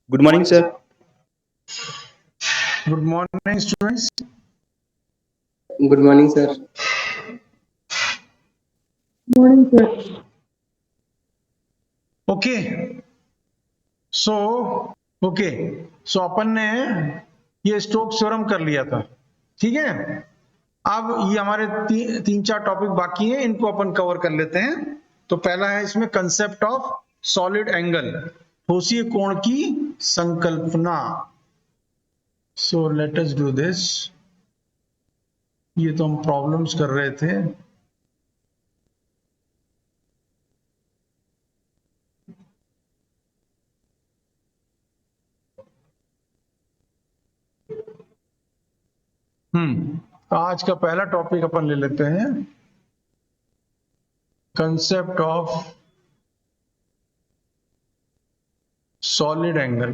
Good morning, sir. Good morning, students. Good morning, sir. Morning, sir. Okay, so okay so अपन ने ये Stokes theorem कर लिया था, ठीक है। अब ये हमारे तीन चार टॉपिक बाकी हैं, इनको अपन कवर कर लेते हैं। तो पहला है इसमें कंसेप्ट ऑफ सॉलिड एंगल, ठोसीय कोण की संकल्पना। So let us do this. ये तो हम प्रॉब्लम्स कर रहे थे। आज का पहला टॉपिक अपन ले लेते हैं, कंसेप्ट ऑफ सॉलिड एंगल।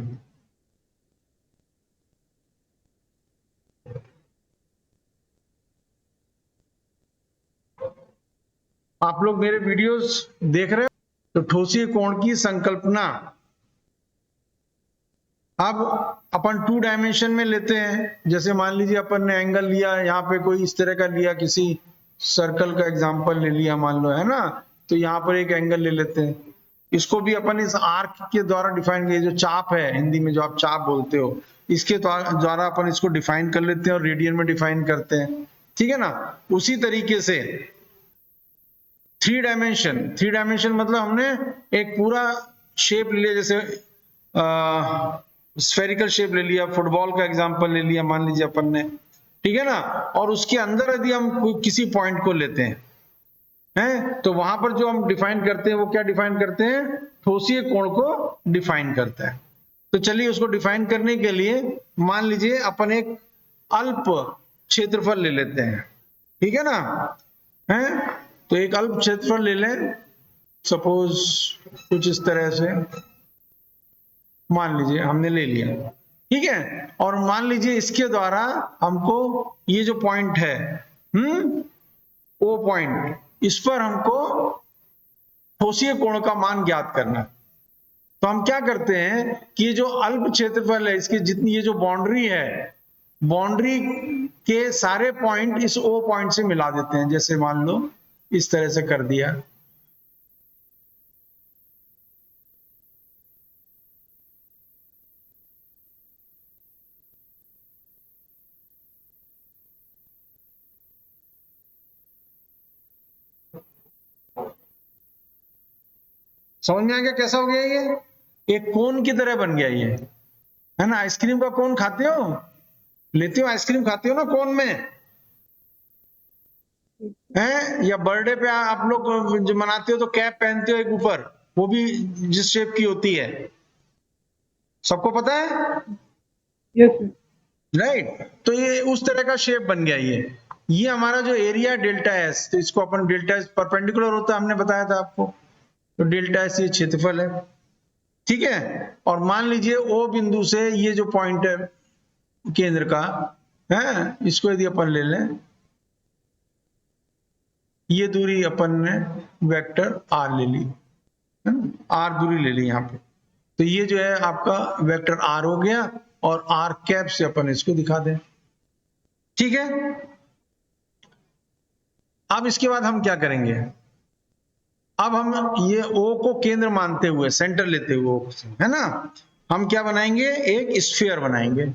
आप लोग मेरे वीडियोस देख रहे हो? तो ठोसीय कोण की संकल्पना अब अपन 2 डायमेंशन में लेते हैं। जैसे मान लीजिए अपन ने एंगल लिया, यहाँ पे कोई इस तरह का लिया, किसी सर्कल का एग्जांपल ले लिया मान लो, है ना। तो यहाँ पर एक एंगल ले लेते हैं, इसको भी अपन इस आर्क के द्वारा डिफाइन किया, जो चाप है हिंदी में जो आप चाप बोलते हो, इसके द्वारा अपन इसको डिफाइन कर लेते हैं और रेडियन में डिफाइन करते हैं, ठीक है ना। उसी तरीके से 3 डायमेंशन मतलब हमने एक पूरा शेप ले लिया, जैसे स्फेरिकल शेप ले लिया, फुटबॉल का एग्जांपल ले लिया मान लीजिए अपन ने, ठीक है ना। और उसके अंदर यदि हम किसी पॉइंट को लेते हैं तो वहां पर जो हम डिफाइन करते हैं वो क्या डिफाइन करते हैं? ठोसीय कोण को डिफाइन करता है। तो चलिए उसको डिफाइन करने के लिए मान लीजिए अपन एक अल्प क्षेत्रफल ले लेते हैं, ठीक है ना। तो एक अल्प क्षेत्रफल ले लें, सपोज कुछ इस तरह से मान लीजिए हमने ले लिया, ठीक है। और मान लीजिए इसके द्वारा हमको ये जो पॉइंट है, ओ पॉइंट, इस पर हमको ठोसीय कोण का मान ज्ञात करना। तो हम क्या करते हैं कि ये जो अल्प क्षेत्रफल है, इसकी जितनी ये जो बाउंड्री है, बाउंड्री के सारे पॉइंट इस ओ पॉइंट से मिला देते हैं। जैसे मान लो इस तरह से कर दिया, समझ में आ गया कैसा हो गया? ये एक कोन की तरह बन गया ये, है ना। आइसक्रीम का कोन खाते हो, लेते हो आइसक्रीम खाते हो ना कोन में, है। या बर्थडे पे आप लोग जो मनाते हो तो कैप पहनते हो एक ऊपर, वो भी जिस शेप की होती है, सबको पता है, Yes, sir. राइट। तो ये उस तरह का शेप बन गया ये हमारा जो एरिया डेल्टा एस, तो इसको अपन डेल्टा एस परपेंडिकुलर होता है, हमने बताया था आपको। तो डेल्टा एस ये क्षेत्रफल है, ठीक है। और मान लीजिए ओ बिंदु से ये जो पॉइंट है केंद्र का, है, इसको यदि अपन ले लें, ये दूरी अपन ने वेक्टर आर ले ली, है ना, आर दूरी ले ली यहाँ पे। तो ये जो है आपका वेक्टर आर हो गया, और आर कैप से अपन इसको दिखा दें, ठीक है। अब इसके बाद हम क्या करेंगे? अब हम ये ओ को केंद्र मानते हुए, सेंटर लेते हुए ओ से, है ना, हम क्या बनाएंगे? एक स्फीयर बनाएंगे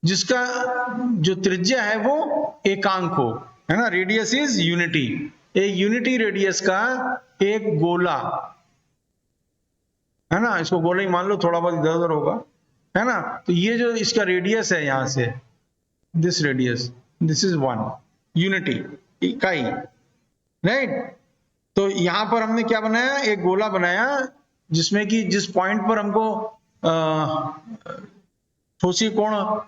जिसका जो त्रिज्या है वो एकांक हो, है ना। रेडियस इज यूनिटी, एक यूनिटी रेडियस का एक गोला, है ना। इसको गोला ही मान लो, थोड़ा बहुत इधर उधर होगा, है ना। तो ये जो इसका रेडियस है यहां से, this radius, this is 1 unity, इकाई, राइट। तो यहां पर हमने क्या बनाया? एक गोला बनाया जिसमें कि जिस पॉइंट पर हमको ठोसीय कोण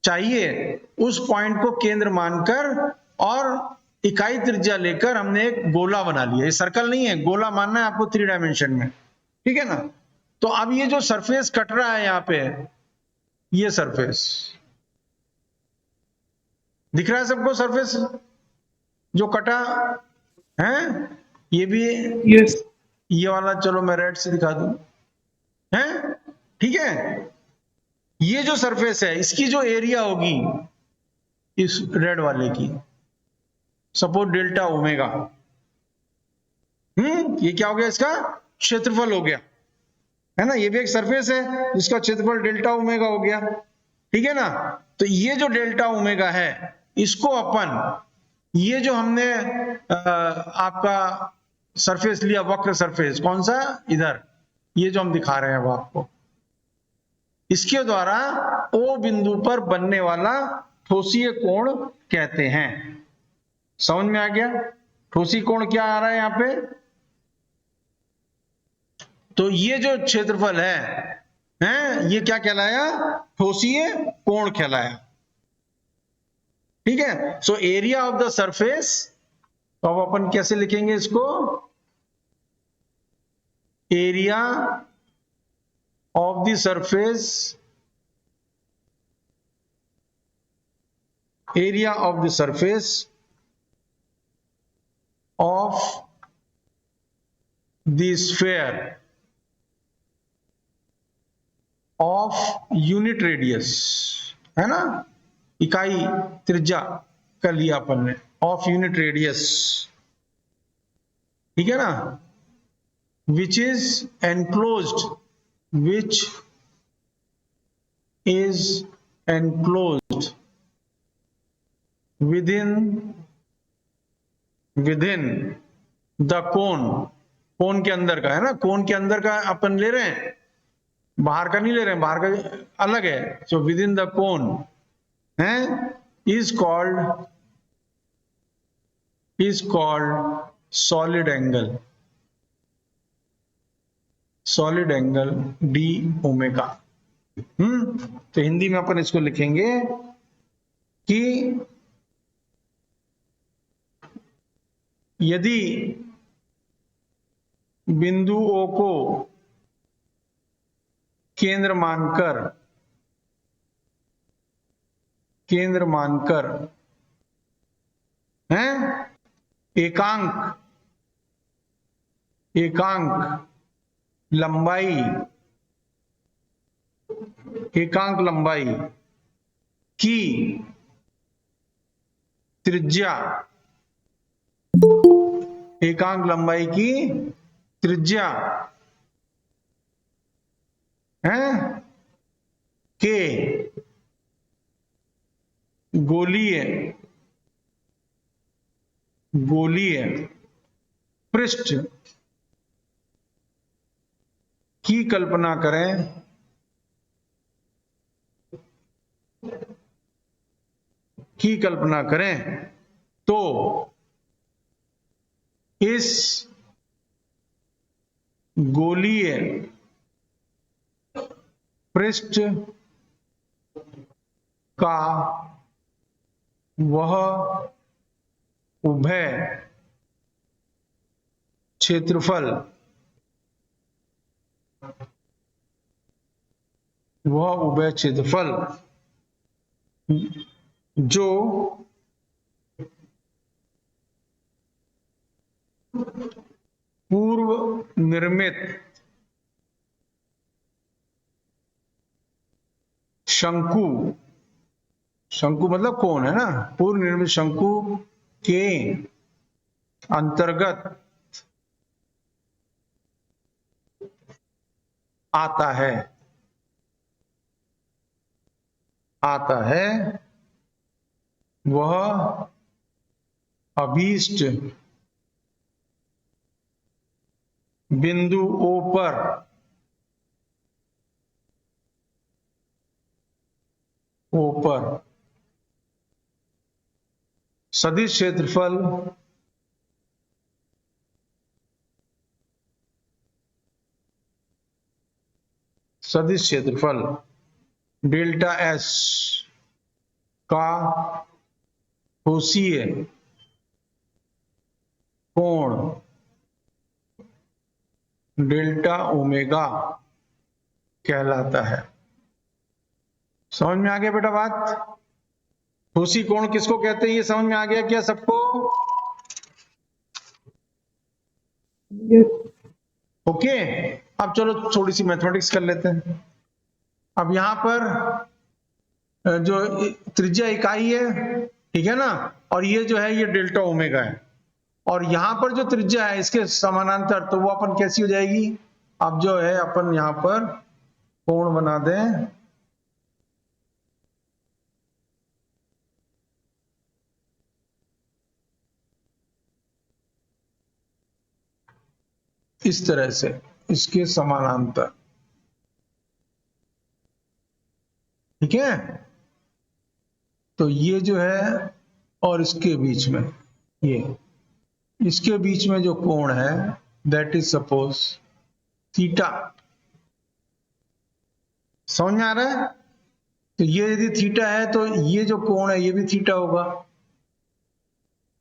चाहिए, उस पॉइंट को केंद्र मानकर और इकाई त्रिज्या लेकर हमने एक गोला बना लिया। ये सर्कल नहीं है, गोला मानना है आपको 3 डायमेंशन में, ठीक है ना। तो अब ये जो सरफेस कट रहा है यहाँ पे, ये सरफेस दिख रहा है सबको, सरफेस जो कटा है, ये भी Yes. ये वाला, चलो मैं रेड से दिखा दूं, है, ठीक है। ये जो सरफेस है इसकी जो एरिया होगी इस रेड वाले की, सपोज डेल्टा ओमेगा, ये क्या हो गया, इसका क्षेत्रफल हो गया, है ना। ये भी एक सरफेस है जिसका क्षेत्रफल डेल्टा ओमेगा हो गया, ठीक है ना। तो ये जो डेल्टा ओमेगा है इसको अपन, ये जो हमने आपका सरफेस लिया, वक्र सरफेस, कौन सा, इधर, ये जो हम दिखा रहे हैं अब आपको, इसके द्वारा ओ बिंदु पर बनने वाला ठोसीय कोण कहते हैं। समझ में आ गया। ठोसी कोण क्या आ रहा है यहां पे, तो ये जो क्षेत्रफल है ये क्या कहलाया, ठोसीय कोण कहलाया, ठीक है। So area of the surface, तो अब अपन कैसे लिखेंगे इसको, area of the surface, area of the surface of the sphere of unit radius, है ना, इकाई त्रिज्या कर लिया अपन ने, ऑफ यूनिट रेडियस, ठीक है ना, which is enclosed, which is enclosed within the cone, cone के अंदर का, है ना, कोन के अंदर का अपन ले रहे हैं, बाहर का नहीं ले रहे हैं, बाहर का अलग है। So with in the cone है, is called solid angle, solid angle D omega. तो हिंदी में अपन इसको लिखेंगे कि यदि बिंदु O को केंद्र मानकर हैं एकांक लंबाई की त्रिज्या, एकांक लंबाई की त्रिज्या है के गोलीय पृष्ठ की कल्पना करें तो इस गोलीय पृष्ठ का वह उभय क्षेत्रफल, जो पूर्व निर्मित शंकु मतलब कोण, है ना, पूर्व निर्मित शंकु के अंतर्गत आता है वह अभीष्ट बिंदु O पर सदिश क्षेत्रफल डेल्टा S का ठोसीय कोण डेल्टा ओमेगा कहलाता है। समझ में आ गया बेटा बात। ठोसी कोण किसको कहते हैं, ये समझ में आ गया क्या सबको? Yes. ओके, अब चलो थोड़ी सी मैथमेटिक्स कर लेते हैं। अब यहां पर जो त्रिज्या इकाई है, ठीक है ना, और ये जो है ये डेल्टा ओमेगा है, और यहां पर जो त्रिज्या है इसके समानांतर, तो वो अपन कैसी हो जाएगी, अब जो है अपन यहां पर कोण बना दें, इस तरह से इसके समानांतर, ठीक है। तो ये जो है और इसके बीच में, ये इसके बीच में जो कोण है दैट इज सपोज थीटा। समझ में आ रहा है? तो ये यदि थीटा है तो ये जो कोण है ये भी थीटा होगा,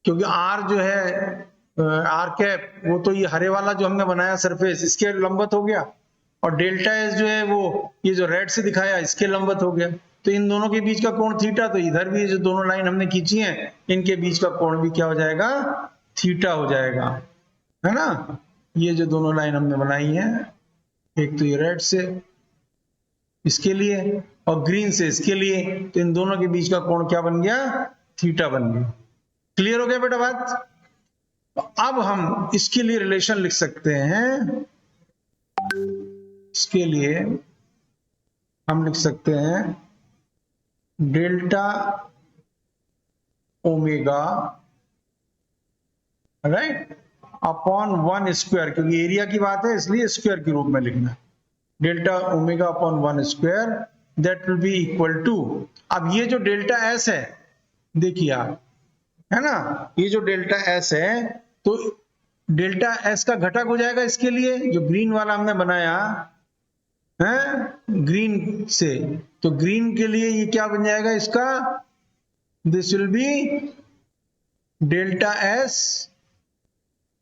क्योंकि आर जो है आर कैप, वो तो ये हरे वाला जो हमने बनाया सरफेस इसके लंबवत हो गया, और डेल्टा एस जो है वो ये जो रेड से दिखाया इसके लंबवत हो गया। तो इन दोनों के बीच का कोण थीटा, तो इधर भी जो दोनों लाइन हमने खींची हैं इनके बीच का कोण भी क्या हो जाएगा, थीटा हो जाएगा, है ना। ये जो दोनों लाइन हमने बनाई है, एक तो ये रेड से इसके लिए और ग्रीन से इसके लिए, तो इन दोनों के बीच का कोण क्या बन गया, थीटा बन गया। क्लियर हो गया बेटा बात? अब हम इसके लिए रिलेशन लिख सकते हैं, इसके लिए हम लिख सकते हैं delta omega, right, upon 1 square, क्योंकि एरिया की बात है इसलिए स्क्वायर के रूप में लिखना, delta omega upon 1 square, that will be equal to, अब ये जो डेल्टा एस है देखिए आप, है ना, ये जो डेल्टा एस है, तो डेल्टा एस का घटक हो जाएगा इसके लिए, जो ग्रीन वाला हमने बनाया है ग्रीन से, तो ग्रीन के लिए ये क्या बन जाएगा इसका, this will B delta S,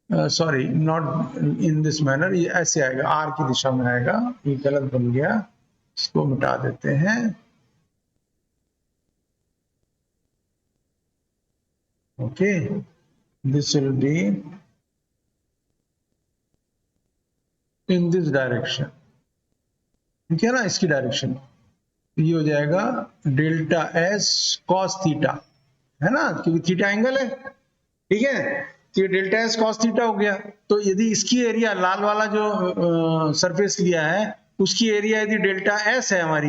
sorry not in this manner, ये ऐसे आएगा, आर की दिशा में आएगा, ये गलत बन गया, इसको मिटा देते हैं, okay, this will be in this direction, ठीक है ना, इसकी डायरेक्शन, ये हो जाएगा डेल्टा एस कॉस थीटा, है ना, क्योंकि थीटा एंगल है, ठीक है, तो ये डेल्टा एस कॉस थीटा हो गया। तो यदि इसकी एरिया, लाल वाला जो सरफेस लिया है उसकी एरिया यदि डेल्टा एस है हमारी,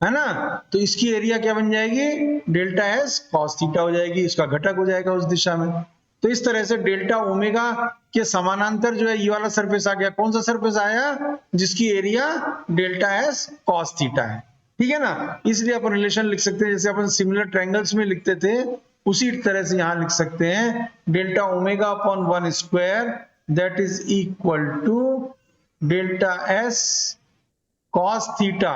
है ना, तो इसकी एरिया क्या बन जाएगी, डेल्टा एस कॉस थीटा हो जाएगी, इसका घटक हो जाएगा उस दिशा में। तो इस तरह से डेल्टा ओमेगा के समानांतर जो है ये वाला सरफेस आ गया, कौन सा सरफेस आया, जिसकी area delta S cos theta है, ठीक है ना। इसलिए अपन रिलेशन लिख सकते हैं, जैसे अपन सिमिलर ट्रायंगल्स में लिखते थे उसी तरह से यहां लिख सकते हैं, delta omega upon 1 square that is equal to delta S cos theta,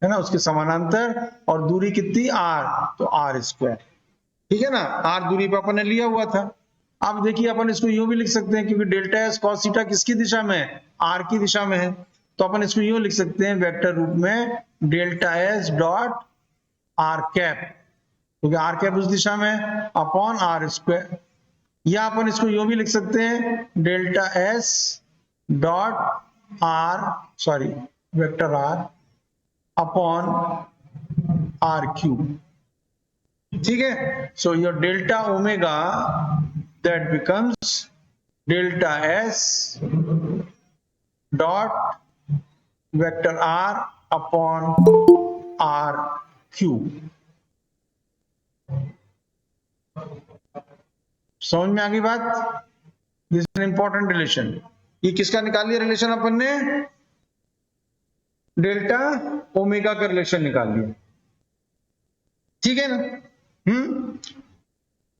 है ना, उसके समानांतर, और दूरी कितनी आर, तो आर स्क्वायर, ठीक है ना, आर दूरी पे अपन ने लिया हुआ था। अब देखिए अपन इसको यूं भी लिख सकते हैं, क्योंकि डेल्टा एस कॉस थीटा किसकी दिशा में है, आर की दिशा में है, तो अपन इसको यूं लिख सकते हैं वेक्टर रूप में, delta S dot R cap, क्योंकि आर कैप उस दिशा में, अपॉन आर स्क्वायर, या अपन इसको यूं भी लिख सकते हैं delta S dot R, sorry vector R upon R cube, ठीक है। So your delta omega that becomes delta S dot vector R upon R cube. समझ में आ गई बात? This is an important relation. ये किसका निकाल लिया रिलेशन अपन ने, डेल्टा ओमेगा का रिलेशन निकाल लिया, ठीक है ना।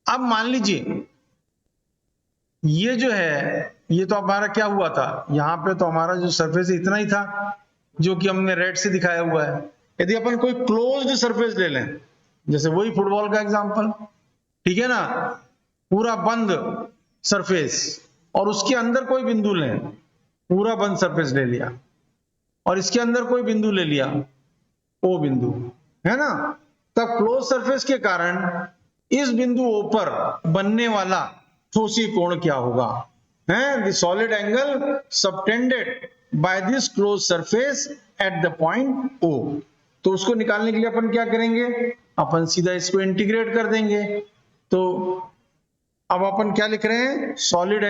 अब मान लीजिए ये जो है, ये तो हमारा क्या हुआ था, यहां पे तो हमारा जो सरफेस इतना ही था जो कि हमने रेड से दिखाया हुआ है। यदि अपन कोई क्लोज्ड सरफेस ले लें, जैसे वही फुटबॉल का एग्जांपल, ठीक है ना, पूरा बंद सरफेस, और उसके अंदर कोई बिंदु लें, पूरा बंद सरफेस ले लिया, और इसके अंदर कोई बिंदु ले लिया, ओ बिंदु, है ना, तब क्लोज सरफेस के कारण इस बिंदु ओ पर बनने वाला ठोसी कोण क्या होगा, है the solid angle subtended by this close surface at the point O। तो उसको निकालने के लिए अपन क्या करेंगे, अपन सीधा इसको इंटीग्रेट कर देंगे। तो अब अपन क्या लिख रहे हैं, solid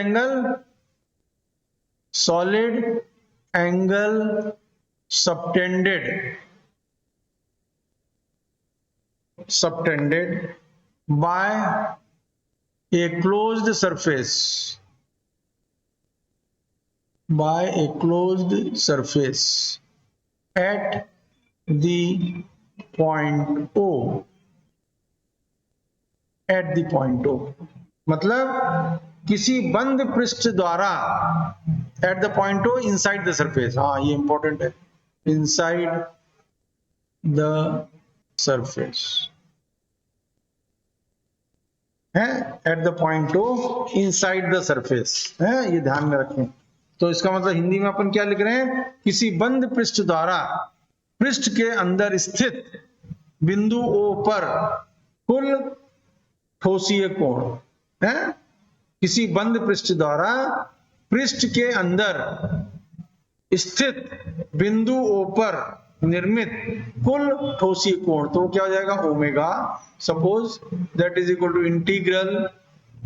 angle subtended by a closed surface at the point O, मतलब किसी बंद पृष्ठ द्वारा, eight the point O inside the surface, हाँ ये इंपॉर्टेंट है, इनसाइड द सरफेस है, eight the point O inside the surface है, ये ध्यान में रखें। तो इसका मतलब हिंदी में अपन क्या लिख रहे हैं, किसी बंद पृष्ठ द्वारा पृष्ठ के अंदर स्थित बिंदु O पर कुल ठोसीय कोण है, किसी बंद पृष्ठ द्वारा पृष्ठ के अंदर स्थित बिंदु O पर निर्मित कुल ठोसीय कोण, तो क्या हो जाएगा, omega. Suppose that is equal to integral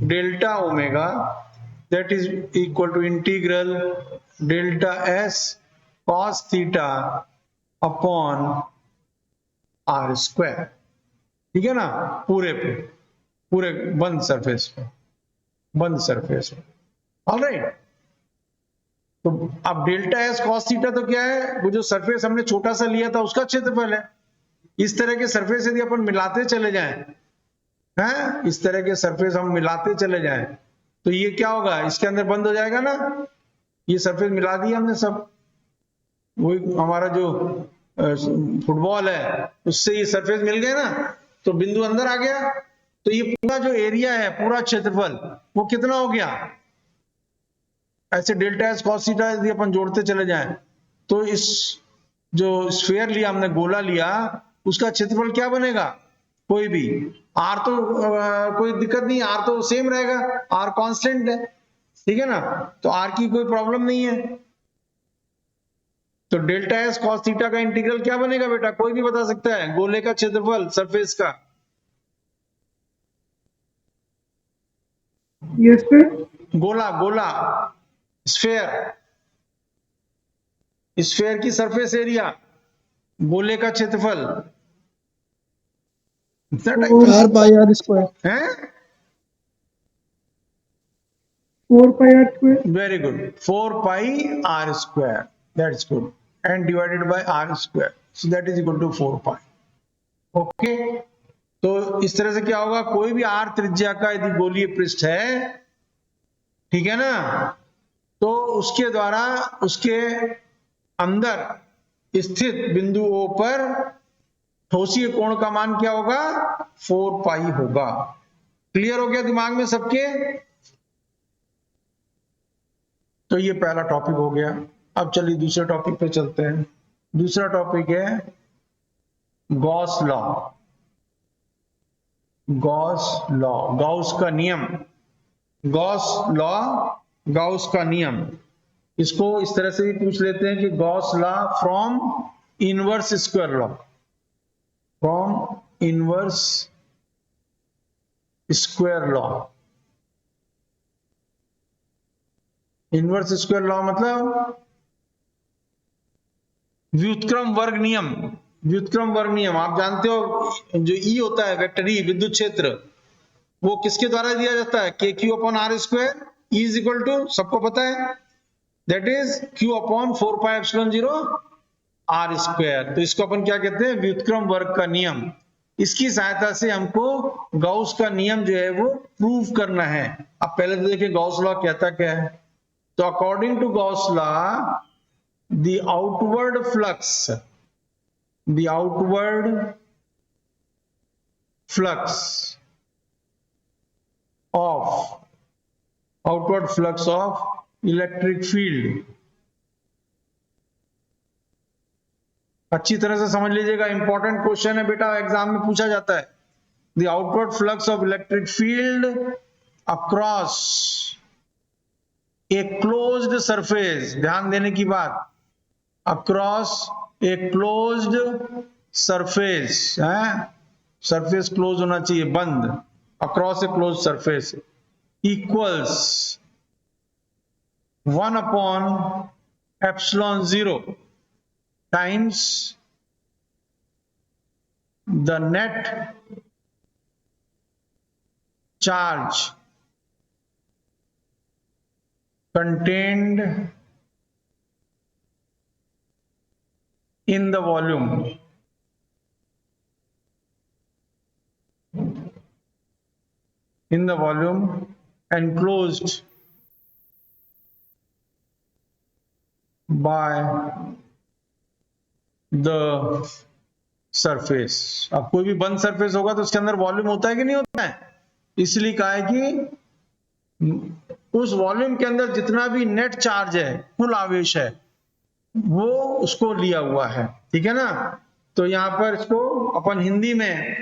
delta omega, that is equal to integral delta S cos theta upon R square, ठीक है ना, पूरे बंद सरफेस पे, ऑलराइट। तो अब डेल्टा S cos थीटा तो क्या है, वो जो सरफेस हमने छोटा सा लिया था उसका क्षेत्रफल है। इस तरह के सरफेस यदि अपन मिलाते चले जाएं, हैं, इस तरह के सरफेस हम मिलाते चले जाएं, तो ये क्या होगा, इसके अंदर बंद हो जाएगा ना, ये सरफेस मिला दिया हमने सब, वही हमारा जो फुटबॉल है उससे ये सरफेस मिल गया ना, तो बिंदु अंदर आ गया। तो ये पूरा जो एरिया है, पूरा क्षेत्रफल वो कितना हो गया, ऐसे डेल्टा S cos थीटा यदि अपन जोड़ते चले जाएं, तो इस जो स्फीयर लिया हमने, गोला लिया, उसका क्षेत्रफल क्या बनेगा, कोई भी, R तो कोई दिक्कत नहीं, R तो सेम रहेगा, R कांस्टेंट है, ठीक है ना, तो R की कोई प्रॉब्लम नहीं है। तो डेल्टा S cos थीटा का इंटीग्रल क्या बनेगा बेटा, कोई भी बता सकता है, गोले का क्षेत्रफल सरफेस का। Yes, sir. गोला स्फेयर की सरफेस एरिया, गोले का क्षेत्रफल 4 pi r square. है, 4 pi r square. Very good, 4 pi R square, that's good, and divided by R square, so that is equal to 4 pi. Okay, तो इस तरह से क्या होगा, कोई भी R त्रिज्या का यदि गोलीय पृष्ठ है, ठीक है ना, तो उसके द्वारा उसके अंदर स्थित बिंदु O पर ठोसीय कोण का मान क्या होगा, 4 पाई होगा। क्लियर हो गया दिमाग में सबके? तो ये पहला टॉपिक हो गया। अब चलिए दूसरे टॉपिक पे चलते हैं। दूसरा टॉपिक है गॉस लॉ, गाउस का नियम, गाउस का नियम। इसको इस तरह से भी पूछ लेते हैं कि Gauss law from inverse square law, inverse square law मतलब व्युत्क्रम वर्ग नियम। आप जानते हो जो E होता है, वेक्टर E, विद्युत क्षेत्र, वो किसके द्वारा दिया जाता है, KQ upon R square, E is equal to, सबको पता है, that is Q upon 4 pi epsilon 0 R square. तो इसको अपन क्या कहते हैं, व्युत्क्रम वर्ग का नियम। इसकी सहायता से हमको गाउस का नियम जो है वो प्रूव करना है। अब पहले तो देखिए गॉस लॉ कहता क्या है। तो according to Gauss law, the outward flux of electric field, अच्छी तरह से समझ लीजिएगा, इंपॉर्टेंट क्वेश्चन है बेटा, एग्जाम में पूछा जाता है। the outward flux of electric field across a closed surface, ध्यान देने की बात, across ए क्लोज्ड सरफेस है, सरफेस क्लोज होना चाहिए, बंद, across a close surface, equals 1/ε0 times the net charge contained in the volume enclosed by the surface। अब कोई भी बंद सरफेस होगा तो उसके अंदर वॉल्यूम होता है कि नहीं होता है, इसलिए कहा है कि उस वॉल्यूम के अंदर जितना भी नेट चार्ज है, कुल आवेश है, वो उसको लिया हुआ है। ठीक है ना। तो यहां पर इसको अपन हिंदी में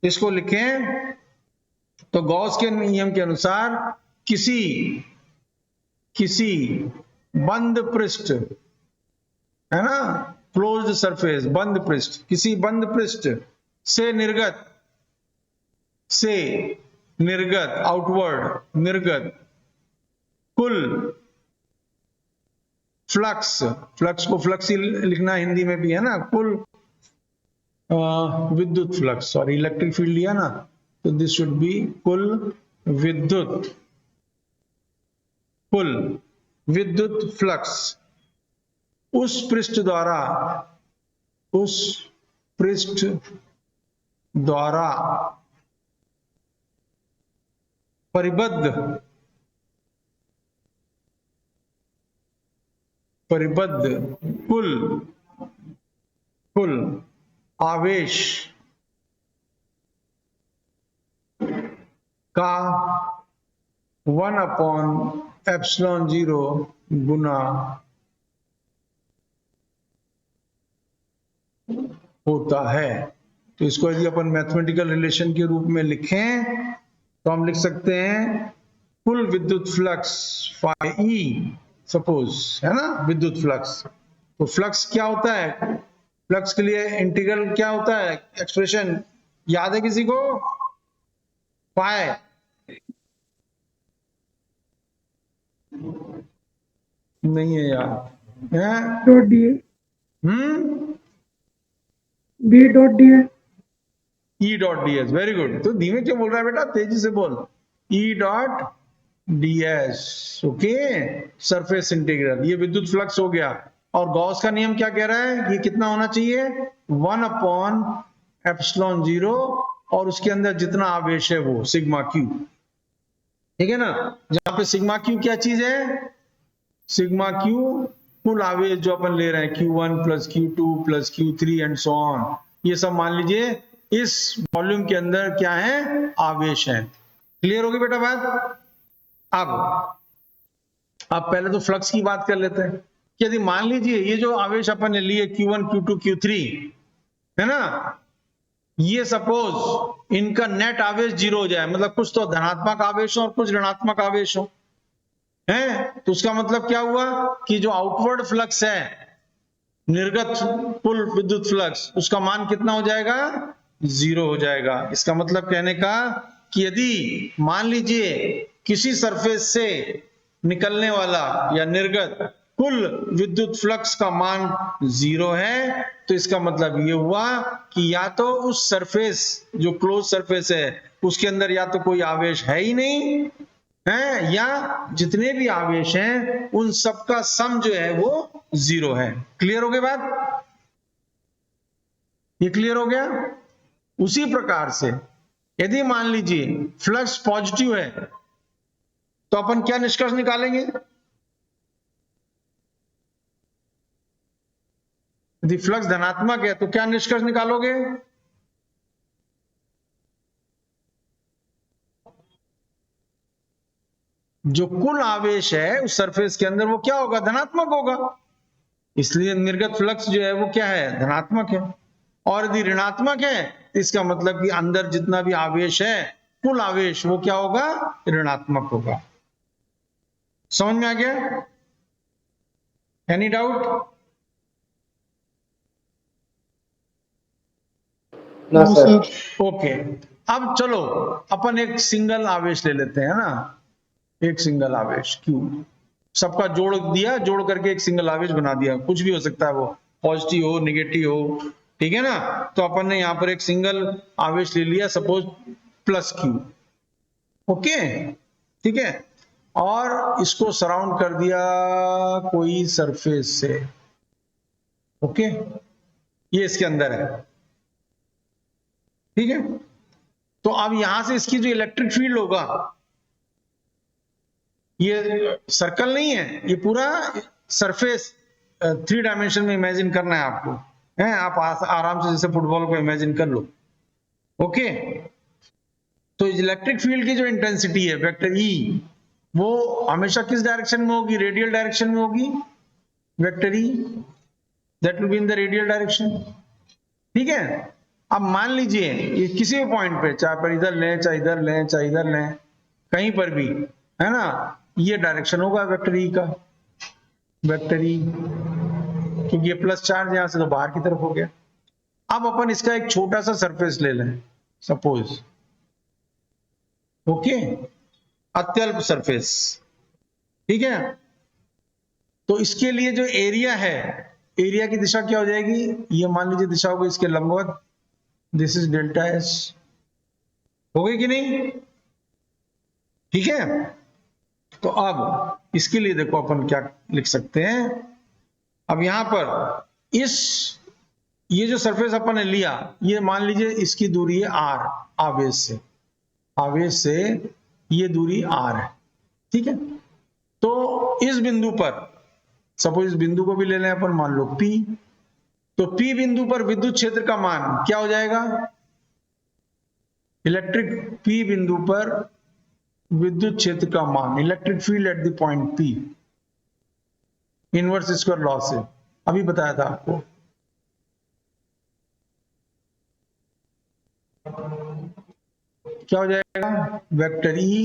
इसको लिखें तो गॉस के नियम के अनुसार किसी बंद पृष्ठ है ना, क्लोज्ड सरफेस, बंद पृष्ठ, किसी बंद पृष्ठ से निर्गत आउटवर्ड निर्गत कुल फ्लक्स को फ्लक्स ही लिखना हिंदी में भी है ना, कुल विद्युत फ्लक्स, सॉरी इलेक्ट्रिक फील्ड लिया ना, तो दिस शुड बी कुल विद्युत फ्लक्स उस पृष्ठ द्वारा परिबद्ध कुल आवेश का 1/ε0 गुना होता है। तो इसको यदि अपन मैथमेटिकल रिलेशन के रूप में लिखें तो हम लिख सकते हैं कुल विद्युत फ्लक्स फाई ई, सपोज है ना, विद्युत फ्लक्स। तो फ्लक्स क्या होता है, फ्लक्स के लिए इंटीग्रल क्या होता है, एक्सप्रेशन याद है किसी को, फाई नहीं है यार, dot D A, B dot D A, E dot D S, very good. तो धीमे क्यों बोल रहा है बेटा, तेजी से बोल, ई dot D S, okay, surface integral, ये विद्युत फ्लक्स हो गया। और गॉस का नियम क्या कह रहा है, ये कितना होना चाहिए, 1/ε0 और उसके अंदर जितना आवेश है वो सिग्मा क्यू। ठीक है ना। जहां पे सिग्मा क्यू क्या चीज है, सिग्मा क्यू कुल आवेश जो अपन ले रहे हैं, Q1 plus Q2 plus Q3 and so on, ये सब मान लीजिए इस वॉल्यूम के अंदर क्या है, आवेश है। क्लियर होगी बेटा बात। अब पहले तो फ्लक्स की बात कर लेते हैं। यदि मान लीजिए ये जो आवेश अपन ने लिए Q1 Q2 Q3 है ना, ये सपोज इनका नेट आवेश 0 हो जाए, मतलब कुछ तो धनात्मक आवेश हो और कुछ ऋणात्मक आवेश हो, है, तो उसका मतलब क्या हुआ कि जो आउटवर्ड फ्लक्स है, निर्गत कुल विद्युत फ्लक्स, उसका मान कितना हो जाएगा, 0 हो जाएगा। इसका मतलब कहने का कि यदि मान लीजिए किसी सरफेस से निकलने वाला या निर्गत कुल विद्युत फ्लक्स का मान 0 है, तो इसका मतलब ये हुआ कि या तो उस सरफेस जो क्लोज सरफेस है उसके अंदर या तो कोई आवेश है ही नहीं है, या जितने भी आवेश हैं उन सबका सम जो है वो 0 है। क्लियर हो गई बात, ये क्लियर हो गया। उसी प्रकार से यदि मान लीजिए फ्लक्स पॉजिटिव है तो अपन क्या निष्कर्ष निकालेंगे, यदि फ्लक्स धनात्मक है तो क्या निष्कर्ष निकालोगे, जो कुल आवेश है उस सरफेस के अंदर वो क्या होगा, धनात्मक होगा, इसलिए निर्गत फ्लक्स जो है वो क्या है, धनात्मक है। और यदि ऋणात्मक है तो इसका मतलब कि अंदर जितना भी आवेश है, कुल आवेश, वो क्या होगा, ऋणात्मक होगा। समझ में आ गया, एनी डाउट। ना नो सर। सर। ओके, अब चलो अपन एक सिंगल आवेश ले लेते हैं ना, एक सिंगल आवेश Q, सबका जोड़ दिया, जोड़ करके एक सिंगल आवेश बना दिया, कुछ भी हो सकता है वो, पॉजिटिव हो निगेटिव हो, ठीक है ना। तो अपन ने यहां पर एक सिंगल आवेश ले लिया, सपोज +Q, ओके, ठीक है, और इसको सराउंड कर दिया कोई सरफेस से, ओके, ये इसके अंदर है, ठीक है। तो अब यहां से इसकी जो इलेक्ट्रिक फील्ड होगा, ये सर्कल नहीं है, ये पूरा सरफेस 3 डायमेंशन में इमेजिन करना है आपको, है आप आराम से जैसे फुटबॉल को इमेजिन कर लो, ओके। तो इलेक्ट्रिक फील्ड की जो इंटेंसिटी है वेक्टर ई, वो हमेशा किस डायरेक्शन में होगी, रेडियल डायरेक्शन में होगी, vector E that will be in the radial direction, ठीक है। अब मान लीजिए ये किसी भी पॉइंट पे, चाहे पर इधर लें चाहे इधर लें चाहे इधर लें, कहीं पर भी, है ना, ये डायरेक्शन होगा वेक्टर ई का, वेक्टर ई, क्योंकि ये प्लस चार्ज यहां से तो बाहर की तरफ हो गया। अब अपन इसका एक छोटा सा सरफेस ले लें, सपोज, ओके, अत्यल्प सरफेस, ठीक है। तो इसके लिए जो एरिया है, एरिया की दिशा क्या हो जाएगी, ये मान लीजिए दिशा होगी इसके लंबवत, दिस इज डेल्टा एस, हो गई कि नहीं, ठीक है। तो अब इसके लिए देखो अपन क्या लिख सकते हैं, अब यहां पर इस, ये जो सरफेस अपन ने लिया, ये मान लीजिए इसकी दूरी है r, आवेश से, आवेश से ये दूरी r है, ठीक है। तो इस बिंदु पर, सपोज इस बिंदु को भी ले लें अपन, मान लो P, तो P बिंदु पर विद्युत क्षेत्र का मान क्या हो जाएगा, इलेक्ट्रिक P बिंदु पर विद्युत क्षेत्र का मान, electric field at the point P, inverse square law से अभी बताया था आपको, क्या हो जाएगा, vector E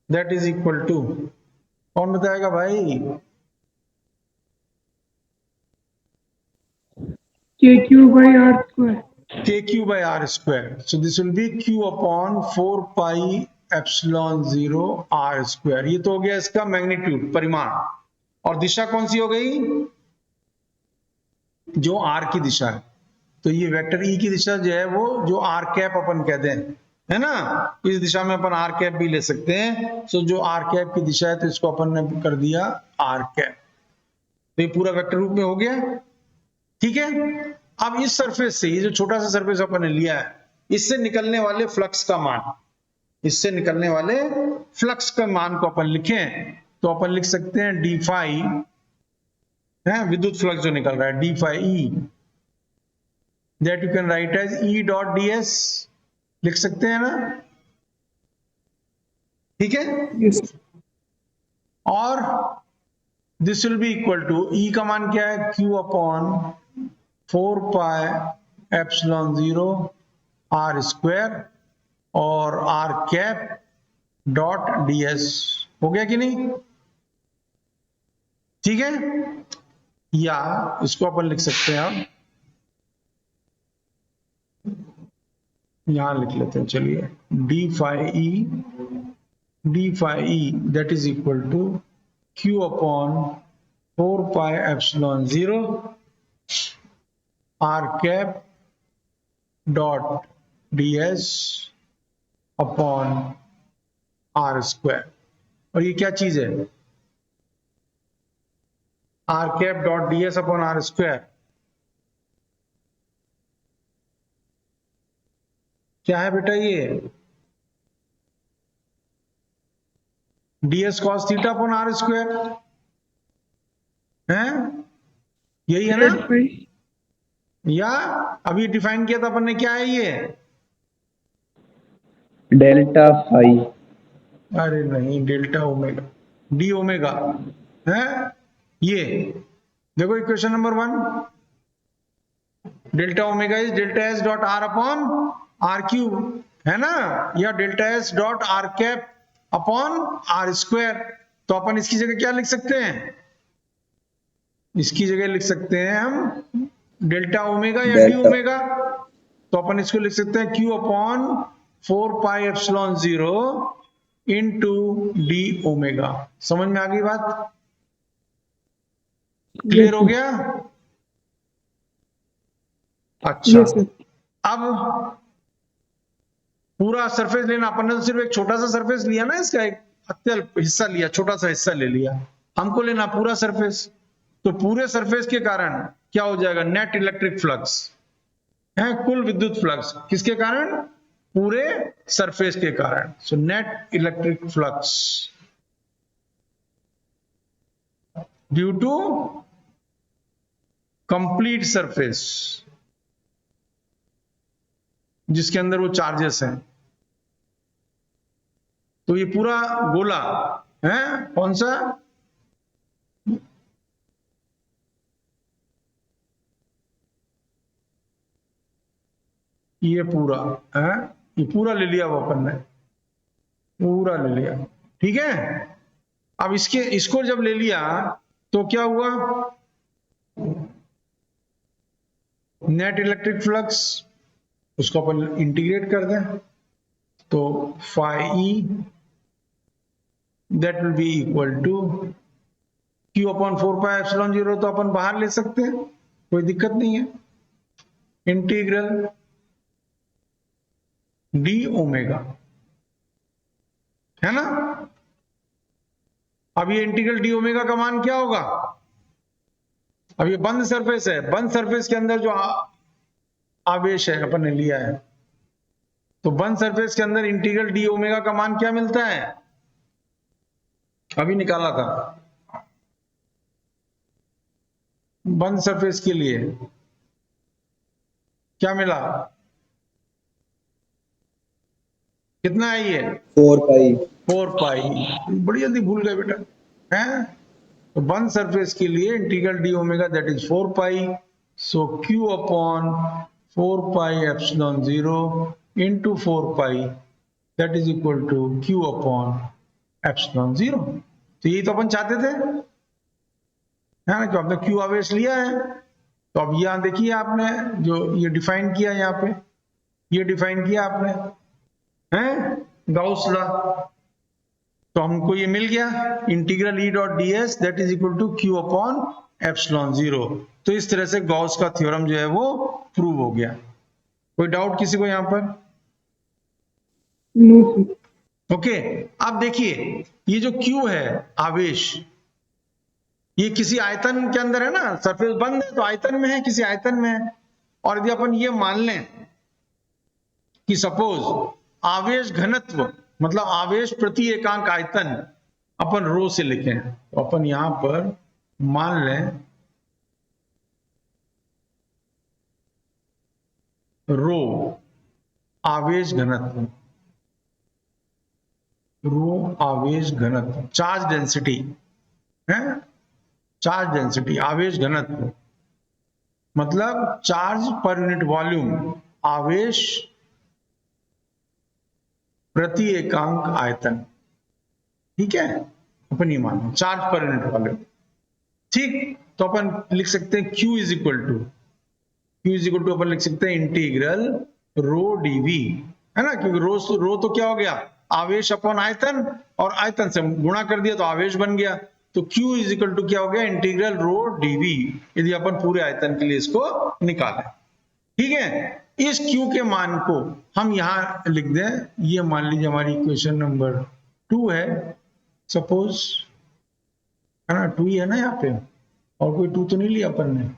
that is equal टू, कौन बताएगा भाई, KQ/R²। KQ by R square. So this will be Q upon 4 pi epsilon 0 R square. ये तो हो गया इसका मैग्नीट्यूड, परिमाण, और दिशा कौन सी हो गई, जो R की दिशा है। तो ये वेक्टर E की दिशा जो है वो जो R कैप अपन कहते हैं, है ना, इस दिशा में अपन R कैप भी ले सकते हैं। सो जो R कैप की दिशा है तो इसको अपन ने कर दिया R कैप, तो ये पूरा वेक्टर रूप में हो गया, ठीक है। अब इस सरफेस से, ये जो छोटा सा सरफेस अपन ने लिया है, इससे निकलने वाले फ्लक्स का मान, इससे निकलने वाले फ्लक्स का मान को अपन लिखें, तो अपन लिख सकते हैं डी फाई, है विद्युत फ्लक्स जो निकल रहा है, D phi E, that you can write as E dot D S, लिख सकते हैं ना, ठीक है। यस। और this will be equal to, E का मान क्या है, Q upon 4 pi epsilon 0 R square और आर कैप डॉट ds, हो गया कि नहीं, ठीक है। या इसको अपन लिख सकते हैं, अब यहां लिख लेते हैं, चलिए, D phi E that is equal to q upon 4 pi epsilon 0 R cap dot ds upon R square. और ये क्या चीज है, R cap dot ds upon R square, क्या है बेटा, ये ds cos theta upon R square है, यही है ना, ग्रेड फाई। या अभी डिफाइन किया था अपन ने, क्या है ये, डेल्टा फाई। अरे नहीं, डेल्टा ओमेगा, डी ओमेगा है ये, देखो equation number 1, delta omega is delta S dot R upon R cube, है ना, या delta S dot R cap upon R square. तो अपन इसकी जगह क्या लिख सकते हैं, इसकी जगह लिख सकते हैं हम डेल्टा ओमेगा या डी ओमेगा, तो अपन इसको लिख सकते हैं Q upon 4πε0 into D omega. समझ में आ गई बात? क्लियर हो गया? अच्छा, यस सर। अब पूरा सरफेस लेना। अपन ने तो सिर्फ एक छोटा सा सरफेस लिया ना, इसका एक अत्यल्प हिस्सा लिया, छोटा सा हिस्सा ले लिया। हमको लेना पूरा सरफेस। तो पूरे सरफेस के कारण क्या हो जाएगा? नेट इलेक्ट्रिक फ्लक्स है, कुल विद्युत फ्लक्स किसके कारण? पूरे सरफेस के कारण। So net electric flux due to complete surface, जिसके अंदर वो चार्जेस हैं। तो ये पूरा गोला है कौन सा? ये पूरा है, ये पूरा ले लिया वो अपन ने, पूरा ले लिया। ठीक है, अब इसको जब ले लिया तो क्या हुआ? नेट इलेक्ट्रिक फ्लक्स, उसको अपन इंटीग्रेट कर दें तो phi E that will be equal to Q upon 4πε0। तो अपन बाहर ले सकते हैं, कोई दिक्कत नहीं है। इंटीग्रल डी ओमेगा, है ना? अब ये इंटीग्रल डी ओमेगा का मान क्या होगा? अब ये बंद सरफेस है, बंद सरफेस के अंदर जो आवेश है अपन ने लिया है, तो बंद सरफेस के अंदर इंटीग्रल डी ओमेगा का मान क्या मिलता है? अभी निकाला था बंद सरफेस के लिए, क्या मिला? कितना है ये? 4 पाई। बड़ी जल्दी भूल गए बेटा, हैं? तो बंद सरफेस के लिए integral D omega that is 4 pi. So Q upon 4πε0 into 4 pi that is equal to Q upon ε0। तो यही तो अपन चाहते थे, है ना? कि आपने Q आवेश लिया है, तो अब यहां देखिए आपने जो ये डिफाइन किया, यहाँ पे ये डिफाइन किया आपने, है गाउस लॉ। तो हमको ये मिल गया integral E dot D S that is equal to Q upon ε0। तो इस तरह से गॉस का थ्योरम जो है वो प्रूव हो गया। कोई डाउट किसी को यहां पर? No sir. ओके, अब देखिए ये जो Q है आवेश, ये किसी आयतन के अंदर है ना, सरफेस बंद है तो आयतन में है, किसी आयतन में है। और यदि अपन ये मान लें कि सपोज आवेश घनत्व मतलब आवेश प्रति एकांक आयतन अपन रो से लिखें, तो अपन यहां पर मान लें रो आवेश घनत्व, रो आवेश घनत्व, चार्ज डेंसिटी है, चार्ज डेंसिटी आवेश घनत्व मतलब चार्ज पर यूनिट वॉल्यूम, आवेश प्रति एकांक आयतन। ठीक है, अपन ये मानो चार्ज पर यूनिट वॉल्यूम। ठीक, तो अपन लिख सकते हैं Q इज इक्वल टू अपन लिख सकते हैं इंटीग्रल रो डीवी, है ना? क्योंकि रो तो क्या हो गया? आवेश अपॉन आयतन, और आयतन से गुणा कर दिया तो आवेश बन गया। तो Q इज इक्वल टू क्या हो गया? इंटीग्रल रो डीवी, यदि अपन पूरे आयतन के लिए इसको निकालें। ठीक है, इस Q के मान को हम यहां लिख दें, ये मान लीजिए हमारी इक्वेशन नंबर 2 है सपोज, है ना? 2 ही है ना यहाँ पे, और कोई 2 तो नहीं लिया अपन ने,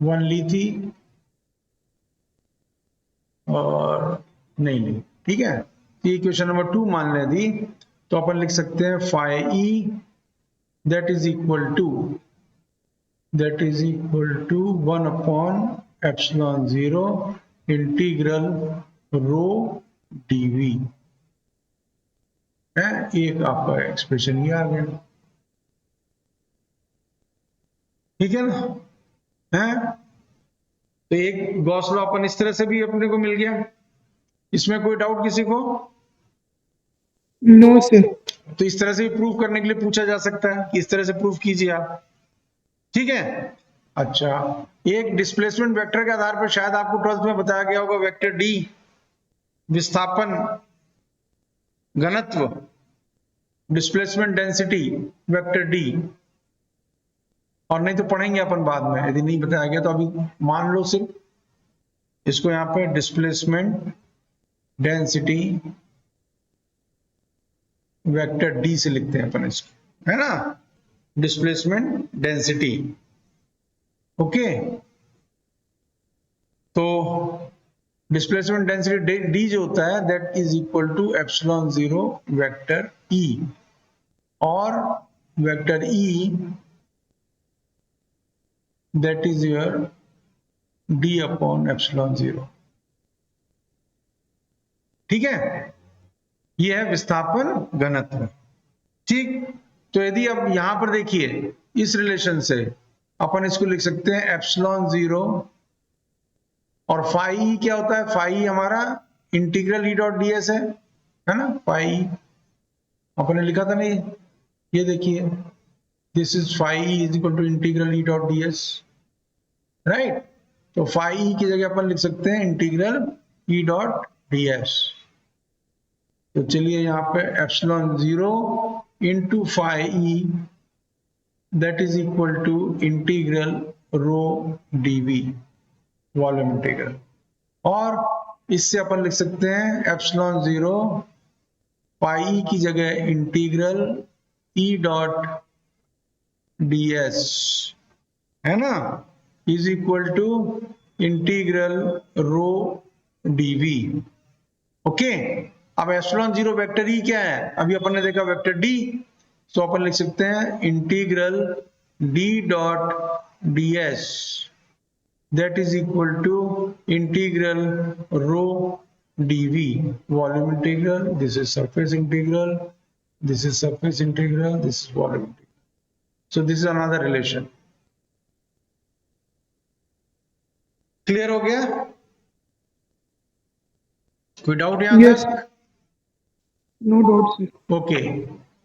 1 ली थी और नहीं ली। ठीक है, ये इक्वेशन नंबर 2 मान लें दी, तो अपन लिख सकते हैं phi E that is equal to 1 upon ε0 integral rho DV है। एक आपका एक्सप्रेशन ये आ गया, ठीक है ना? है, तो एक गॉस लॉ अपन इस तरह से भी अपने को मिल गया। इसमें कोई डाउट किसी को? No sir. तो इस तरह से भी प्रूव करने के लिए पूछा जा सकता है कि इस तरह से प्रूव कीजिए आप। ठीक है, अच्छा, एक डिस्प्लेसमेंट वेक्टर के आधार पर शायद आपको 12th में बताया गया होगा वेक्टर डी, विस्थापन घनत्व, डिस्प्लेसमेंट डेंसिटी वेक्टर डी, और नहीं तो पढ़ेंगे अपन बाद में, यदि नहीं बताया गया तो अभी मान लो सिर्फ इसको यहां पे डिस्प्लेसमेंट डेंसिटी वेक्टर डी से लिखते हैं अपन इसको, है ना, डिस्प्लेसमेंट डेंसिटी। ओके, तो डिस्प्लेसमेंट डेंसिटी डी जो होता है that is equal to epsilon zero vector E, और vector E that is your D upon epsilon zero. ठीक है, यह है विस्थापन घनत्व। ठीक, तो यदि अब यहां पर देखिए इस रिलेशन से अपन इसको लिख सकते हैं एप्सिलॉन जीरो, और फाई ई क्या होता है, फाई ई हमारा integral E dot D S है ना, फाई अपन ने लिखा था नहीं, ये देखिए this is phi E is equal to integral E dot D S, right. तो फाई ई की जगह अपन लिख सकते हैं integral E dot D S. तो चलिए यहाँ पे epsilon zero into phi E that is equal to integral rho D V, volume integral, और इससे अपन लिख सकते हैं एप्सिलॉन जीरो पाई की जगह integral E dot D S, है ना, is equal to integral rho D V. Okay, अब एप्सिलॉन जीरो वेक्टर ई क्या है, अभी अपन ने देखा वेक्टर डी, तो अपन लिख सकते हैं integral D dot D S that is equal to integral rho dv, volume integral, this is surface integral, this is surface integral, this is volume integral. So this is another relation. Clear हो गया, कोई doubt यहाँ Yes. तक? No doubt, sir. Okay,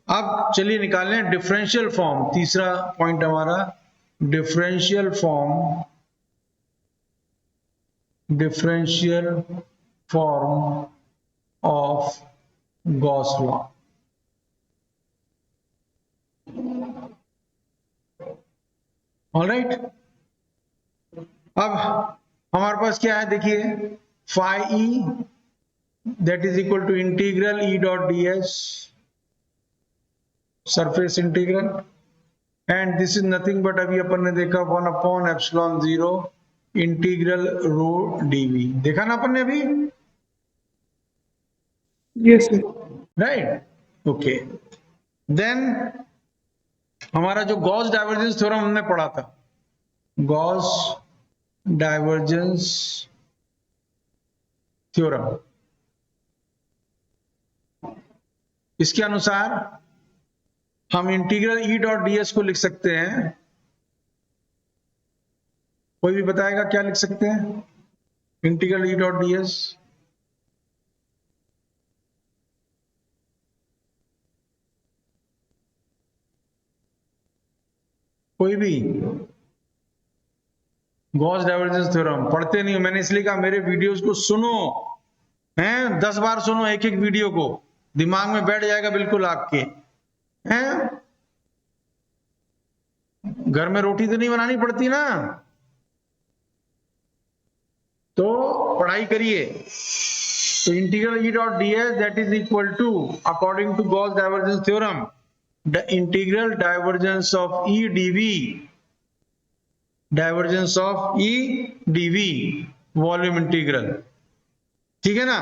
अब चलिए निकालें differential form, तीसरा point हमारा differential form, differential form of Gauss law। Alright, अब हमारे पास क्या है देखिए, phi E that is equal to integral E dot D S surface integral, and this is nothing but अभी अपन ने देखा 1 upon epsilon zero integral rho D V, देखा ना अपन ने अभी, Yes, sir. Right. Okay, then हमारा जो गॉस डाइवर्जेंस थ्योरम हमने पढ़ा था, गॉस डाइवर्जेंस थ्योरम, इसके अनुसार हम integral E dot D S को लिख सकते हैं, कोई भी बताएगा क्या लिख सकते हैं integral E dot D S? कोई भी? गॉस डाइवर्जेंस थ्योरम पढ़ते नहीं हो, मैंने इसलिए कहा मेरे वीडियोस को सुनो, हैं 10 बार सुनो एक एक वीडियो को, दिमाग में बैठ जाएगा बिल्कुल आपके, हैं घर में रोटी तो नहीं बनानी पड़ती ना, तो पढ़ाई करिए। तो integral E dot D S that is equal to according to Gauss divergence theorem the integral divergence of E D V, divergence of E D V volume integral, ठीक है ना।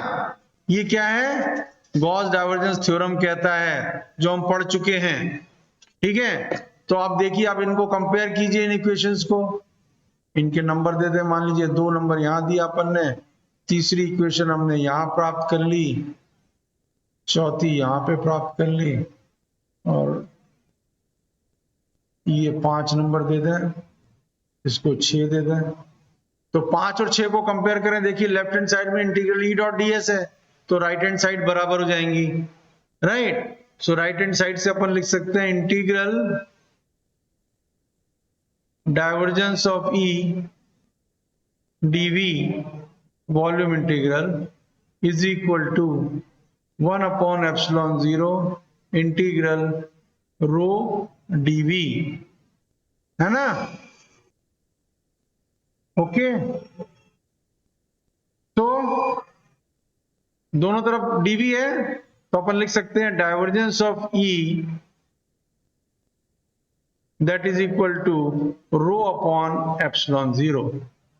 ये क्या है, गॉस डाइवर्जेंस थ्योरम कहता है, जो हम पढ़ चुके हैं, ठीक है। तो आप देखिए, आप इनको कंपेयर कीजिए इन इक्वेशंस को, इनके नंबर दे दे, मान लीजिए 2 नंबर यहां दिया अपन ने, तीसरी इक्वेशन हमने यहां प्राप्त कर ली, चौथी यहां पे प्राप्त कर ली, और ये 5 नंबर दे दें, इसको 6 दे दें। तो 5 और 6 को कंपेयर करें, देखिए लेफ्ट हैंड साइड में integral E dot D S है, तो राइट हैंड साइड बराबर हो जाएंगी, right. So right hand side से अपन लिख सकते हैं integral divergence of E dv volume integral is equal to 1/ε0 integral rho dv, है ना? ओके, तो दोनों तरफ dv है तो अपन लिख सकते हैं divergence of E that is equal to rho upon epsilon 0।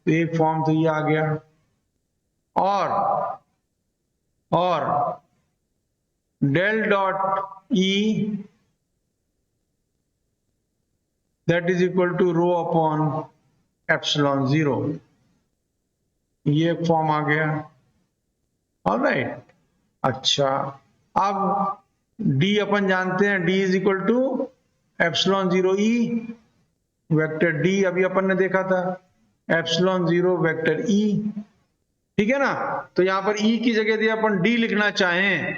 तो एक फॉर्म तो ये आ गया, और del dot E that is equal to rho upon epsilon 0, ये एक फॉर्म आ गया। ऑलराइट, अच्छा, अब D अपन जानते हैं, D is equal to epsilon 0 E vector D, अभी अपन ने देखा था एप्सिलॉन 0 वेक्टर E, ठीक है ना? तो यहां पर E की जगह यदि अपन D लिखना चाहें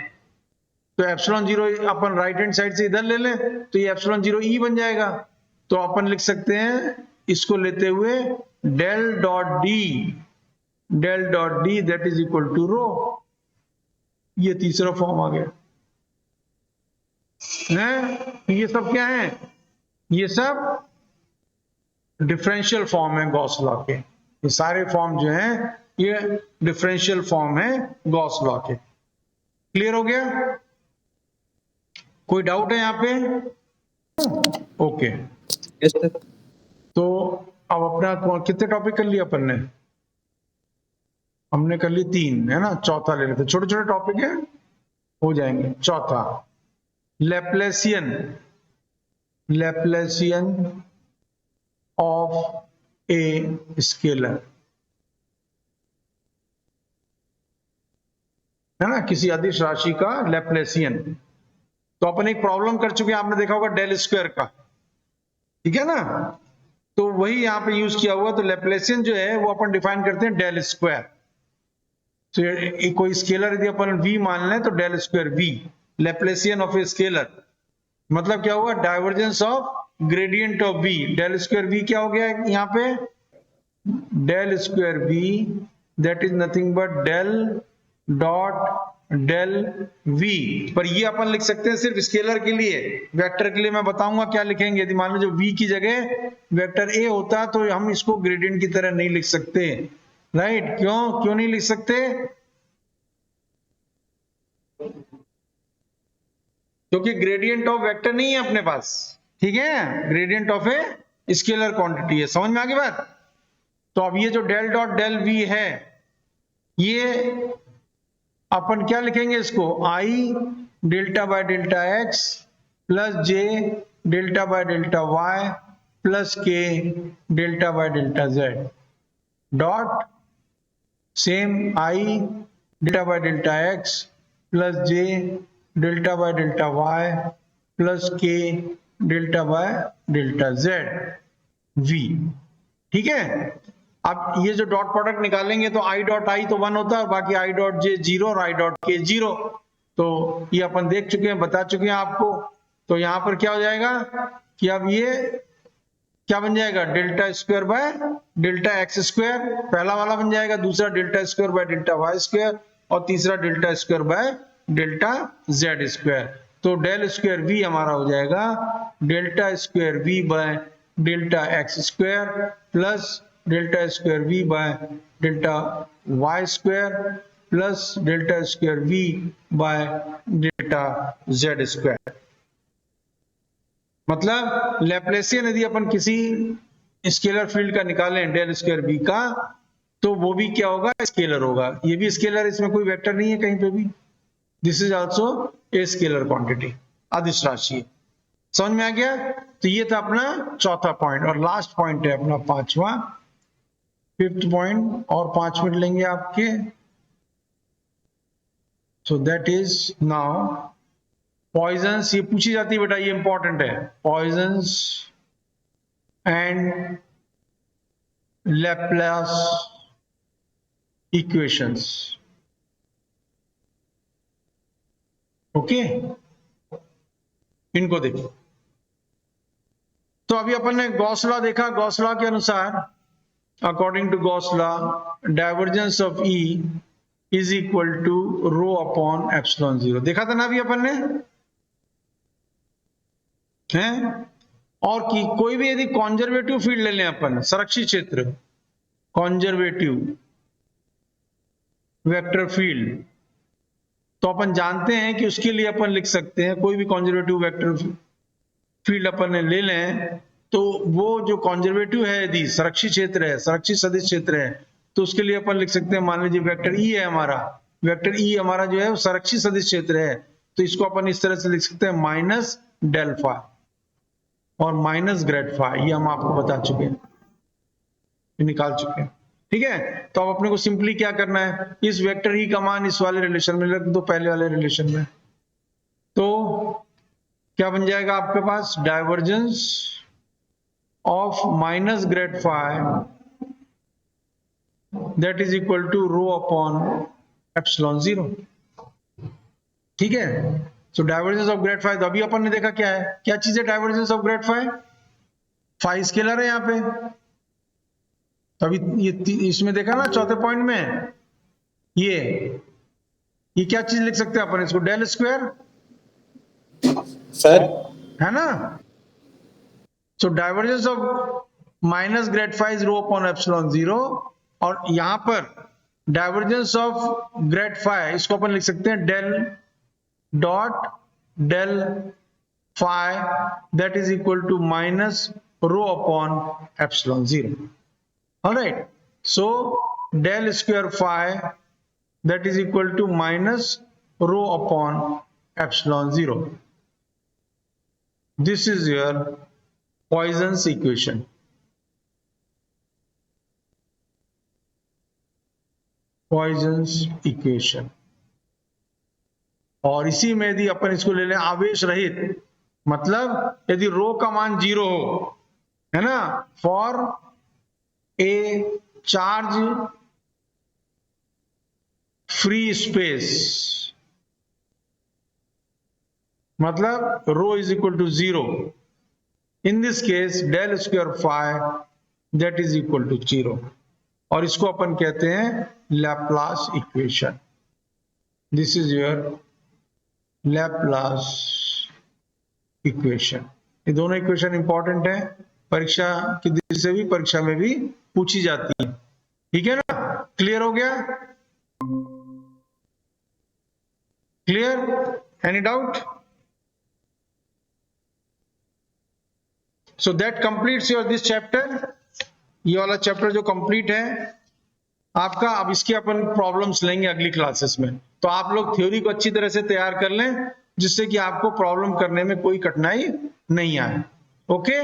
तो एप्सिलॉन 0 अपन राइट हैंड साइड से इधर ले लें तो ये एप्सिलॉन 0 E बन जाएगा। तो अपन लिख सकते हैं इसको लेते हुए del dot D that is equal to rho, ये तीसरा फॉर्म आ गया है। ये सब क्या है? ये सब डिफरेंशियल फॉर्म है गॉस लॉ के, ये सारे फॉर्म जो हैं ये डिफरेंशियल फॉर्म है गॉस लॉ के। क्लियर हो गया? कोई डाउट है यहाँ पे? Okay, yes sir. तो अब अपना कितने टॉपिक कर लिया अपन ने? हमने कर ली 3, है ना? चौथा ले लेते, छोटे छोटे टॉपिक है, हो जाएंगे। चौथा, लैप्लासियन ऑफ ए स्केलर, है ना? किसी अदिश राशि का लैप्लासियन। तो अपन एक प्रॉब्लम कर चुके हैं, आपने देखा होगा डेल स्क्वायर का, ठीक है ना? तो वही यहां पे यूज किया हुआ। तो लैप्लासियन जो है वो अपन डिफाइन करते हैं डेल स्क्वायर। तो कोई स्केलर यदि अपन v मान लें तो del square v, Laplacian of a scalar, मतलब क्या हुआ? Divergence of gradient of v। Del square v क्या हो गया यहाँ पे? Del square v that is nothing but del dot del v। पर ये अपन लिख सकते हैं सिर्फ स्केलर के लिए, वेक्टर के लिए मैं बताऊंगा क्या लिखेंगे। यदि मान लो जो v की जगह वेक्टर a होता तो हम इसको ग्रेडियंट की तरह नहीं लिख सकते, राइट? क्यों नहीं लिख सकते? क्योंकि ग्रेडियंट ऑफ वेक्टर नहीं है अपने पास, ठीक है? Gradient of a scalar quantity है। समझ में आ गई बात? तो अब ये जो डेल डॉट डेल v है, ये अपन क्या लिखेंगे इसको? I delta by delta x plus J delta by delta y plus K delta by delta z dot same I delta by delta x plus J delta by delta y plus K delta by delta z v, ठीक है? अब ये जो dot product निकालेंगे तो I dot I तो 1 होता है और बाकी आई डॉट जे 0 और आई डॉट के 0। तो ये अपन देख चुके हैं, बता चुके हैं आपको। तो यहां पर क्या हो जाएगा कि अब ये क्या बन जाएगा? Delta square by delta x square, पहला वाला बन जाएगा। दूसरा delta square by delta y square, और तीसरा delta square by delta z square. तो डेल स्क्वायर वी हमारा हो जाएगा delta square V by delta x square plus delta square V by delta y square plus delta square V by delta z square. मतलब Laplacian यदि अपन किसी scalar field का निकालें डेल स्क्वायर वी का, तो वो भी क्या होगा? स्केलर होगा। ये भी स्केलर, इसमें कोई वेक्टर नहीं है कहीं पे भी। This is also a scalar quantity, अदिश राशि है। समझ में आ गया? तो ये था अपना चौथा पॉइंट, और लास्ट पॉइंट है अपना पांचवा, 5th पॉइंट, और 5 मिनट लेंगे आपके। So that is now Poisson's. ये पूछी जाती है बेटा, ये इंपॉर्टेंट है। Poisson's and Laplace equations, okay? इनको देखो, तो अभी अपन ने गॉस लॉ देखा, गॉस लॉ के अनुसार according to Gauss law divergence of E is equal to rho upon epsilon zero, देखा था ना अभी अपन ने, हैं? और कि कोई भी यदि कॉन्जर्वेटिव फील्ड ले लें अपन, संरक्षित क्षेत्र, कॉन्जर्वेटिव वेक्टर फील्ड, तो अपन जानते हैं कि उसके लिए अपन लिख सकते हैं, कोई भी कॉन्जर्वेटिव वेक्टर फील्ड अपन ने ले लें तो वो जो कॉन्जर्वेटिव है, यदि संरक्षित क्षेत्र है, संरक्षित सदिश क्षेत्र है, तो उसके लिए अपन लिख सकते हैं, मान लीजिए वेक्टर ई है हमारा, वेक्टर ई हमारा जो है वो संरक्षित सदिश क्षेत्र है, तो इसको अपन इस तरह से लिख सकते हैं माइनस डेल फाई और माइनस ग्रेड फाई, ये हम आपको बता चुके हैं, निकाल चुके हैं, ठीक है। तो अब अपने को सिंपली क्या करना है, इस वेक्टर ई का मान इस वाले रिलेशन में रख दो, पहले वाले रिलेशन में, तो क्या बन जाएगा आपके पास, divergence of minus grad phi that is equal to rho upon epsilon zero, ठीक है। So divergence of grad phi, तो अभी अपन ने देखा क्या है, क्या चीज है divergence of grad phi, phi scalar है यहाँ पे, तो अभी ये इसमें देखा ना चौथे पॉइंट में, ये क्या चीज लिख सकते हैं अपन इसको, डेल स्क्वायर सर है ना। So divergence of minus grad phi is rho upon epsilon zero, और यहां पर डाइवर्जेंस ऑफ ग्रेड फाई इसको अपन लिख सकते हैं del dot del phi that is equal to minus rho upon epsilon zero, alright. So del square phi that is equal to minus rho upon epsilon zero. This is your Poisson's equation. Poisson's equation. और इसी में यदि अपन इसको ले लें आवेश रहित, मतलब यदि रो का मान जीरो हो, है ना, for a charge free space, मतलब rho is equal to zero, in this case del square phi that is equal to zero, और इसको अपन कहते हैं Laplace equation. This is your Laplace equation. ये दोनों इक्वेशन इंपॉर्टेंट है, परीक्षा की दृष्टि से भी, परीक्षा में भी पूछी जाती है, ठीक है ना। क्लियर हो गया, clear, any doubt? So that completes your this chapter, ये वाला चैप्टर जो कंप्लीट है आपका। अब इसके अपन प्रॉब्लम्स लेंगे अगली क्लासेस में, तो आप लोग थ्योरी को अच्छी तरह से तैयार कर लें, जिससे कि आपको प्रॉब्लम करने में कोई कठिनाई नहीं आए, ओके।